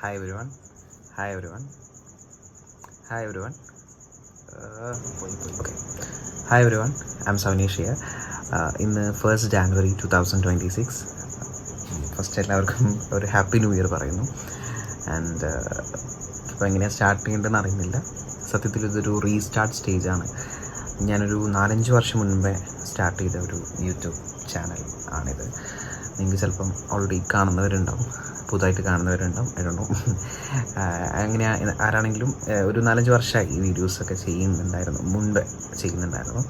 Hi everyone. Hi everyone. Hi everyone. Okay. Hi everyone. I'm Savnesh here. ഇന്ന് 1st January 2026. First എല്ലാവർക്കും ഒരു happy new year പറയുന്നു. And ഇപ്പോൾ എങ്ങനെയാണ് start ചെയ്യേണ്ടതെന്ന് അറിയുന്നില്ല. സത്യത്തിൽ ഇതൊരു റീസ്റ്റാർട്ട് സ്റ്റേജാണ്. ഞാനൊരു 4-5 വർഷം മുൻപേ സ്റ്റാർട്ട് ചെയ്ത ഒരു യൂട്യൂബ് ചാനൽ ആണിത്. നിങ്ങൾക്ക് ചിലപ്പം ഓൾറെഡി കാണുന്നവരുണ്ടാവും, പുതുതായിട്ട് കാണുന്നവരുണ്ടാവും, ഇടണോ അങ്ങനെ ആരാണെങ്കിലും ഒരു 4-5 വർഷമായി ഈ വീഡിയോസൊക്കെ മുൻപ് ചെയ്യുന്നുണ്ടായിരുന്നു.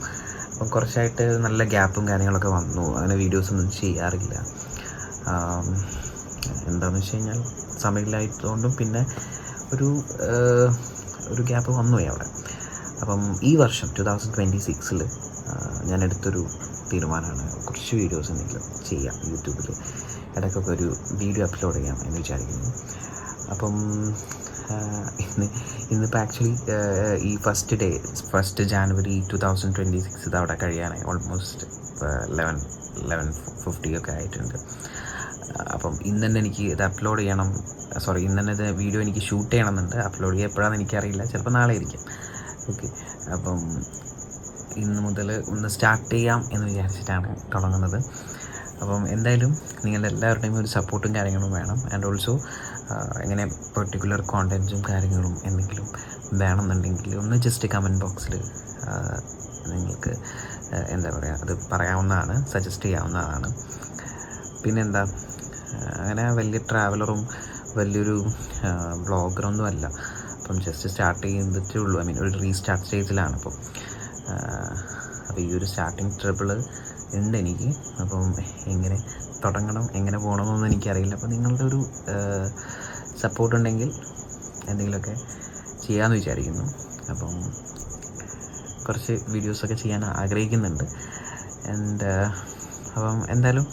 അപ്പം കുറച്ചായിട്ട് നല്ല ഗ്യാപ്പും കാര്യങ്ങളൊക്കെ വന്നു. അങ്ങനെ വീഡിയോസൊന്നും ചെയ്യാറില്ല. എന്താണെന്ന് വെച്ച് കഴിഞ്ഞാൽ സമയമില്ലാത്തതുകൊണ്ടും പിന്നെ ഒരു ഗ്യാപ്പ് വന്നുപോയി അവിടെ. അപ്പം ഈ വർഷം 2026 ഞാൻ എടുത്തൊരു തീരുമാനമാണ്, കുറച്ച് വീഡിയോസ് എന്തെങ്കിലും ചെയ്യാം യൂട്യൂബിൽ. ഇടയ്ക്കൊക്കെ ഒരു വീഡിയോ അപ്ലോഡ് ചെയ്യാം എന്ന് വിചാരിക്കുന്നു. അപ്പം ഇന്നിപ്പോൾ ആക്ച്വലി ഈ 1st January 2026 ഇതവിടെ കഴിയാനായി. ഓൾമോസ്റ്റ് 11:50 ഒക്കെ ആയിട്ടുണ്ട്. അപ്പം ഇന്ന് തന്നെ എനിക്ക് ഇത് അപ്ലോഡ് ചെയ്യണം. ഇന്ന് തന്നെ ഇത് വീഡിയോ എനിക്ക് ഷൂട്ട് ചെയ്യണമെന്നുണ്ട്. അപ്ലോഡ് ചെയ്യുക എപ്പോഴാണെന്ന് എനിക്കറിയില്ല, ചിലപ്പോൾ നാളെ ആയിരിക്കും. ഓക്കെ, അപ്പം ഇന്ന് മുതൽ ഒന്ന് സ്റ്റാർട്ട് ചെയ്യാം എന്ന് വിചാരിച്ചിട്ടാണ് തുടങ്ങുന്നത്. അപ്പം എന്തായാലും നിങ്ങളുടെ എല്ലാവരുടെയും ഒരു സപ്പോർട്ടും കാര്യങ്ങളും വേണം. ആൻഡ് ഓൾസോ ഇങ്ങനെ പെർട്ടിക്കുലർ കോണ്ടൻറ്റും കാര്യങ്ങളും എന്തെങ്കിലും വേണമെന്നുണ്ടെങ്കിൽ ഒന്ന് ജസ്റ്റ് കമൻറ്റ് ബോക്സിൽ നിങ്ങൾക്ക് എന്താ പറയുക, അത് പറയാവുന്നതാണ്, സജസ്റ്റ് ചെയ്യാവുന്നതാണ്. പിന്നെന്താ, അങ്ങനെ വലിയ ട്രാവലറും വലിയൊരു ബ്ലോഗറൊന്നും അല്ല. അപ്പം ജസ്റ്റ് സ്റ്റാർട്ട് ചെയ്തിട്ടേ ഉള്ളൂ. ഒരു റീസ്റ്റാർട്ട് സ്റ്റേജിലാണ്. അപ്പോൾ ഈ ഒരു സ്റ്റാർട്ടിങ് ട്രബിൾ ഉണ്ട് എനിക്ക്. അപ്പം എങ്ങനെ തുടങ്ങണം, എങ്ങനെ പോകണമെന്നൊന്നും എനിക്കറിയില്ല. അപ്പോൾ നിങ്ങളുടെ ഒരു സപ്പോർട്ട് ഉണ്ടെങ്കിൽ എന്തെങ്കിലുമൊക്കെ ചെയ്യാമെന്ന് വിചാരിക്കുന്നു. അപ്പം കുറച്ച് വീഡിയോസൊക്കെ ചെയ്യാൻ ആഗ്രഹിക്കുന്നുണ്ട്. അപ്പം എന്തായാലും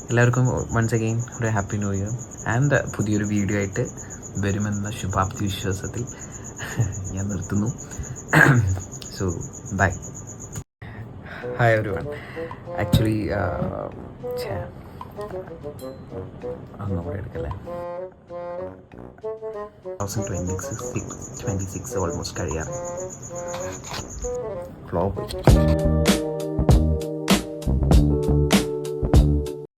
എല്ലാവർക്കും വൺസ് അഗെയിൻ ഒരു ഹാപ്പി ന്യൂ ഇയർ. ആൻഡ് പുതിയൊരു വീഡിയോ ആയിട്ട് വരുമെന്ന ശുഭാപ്തി വിശ്വാസത്തിൽ ഞാൻ നിർത്തുന്നു. So bye. Hi everyone. Actually ഒന്നുകൂടെ എടുക്കല്ലേ. 2026 ഓൾമോസ്റ്റ് കഴിയാറ്. ഫ്ലോ പോയി.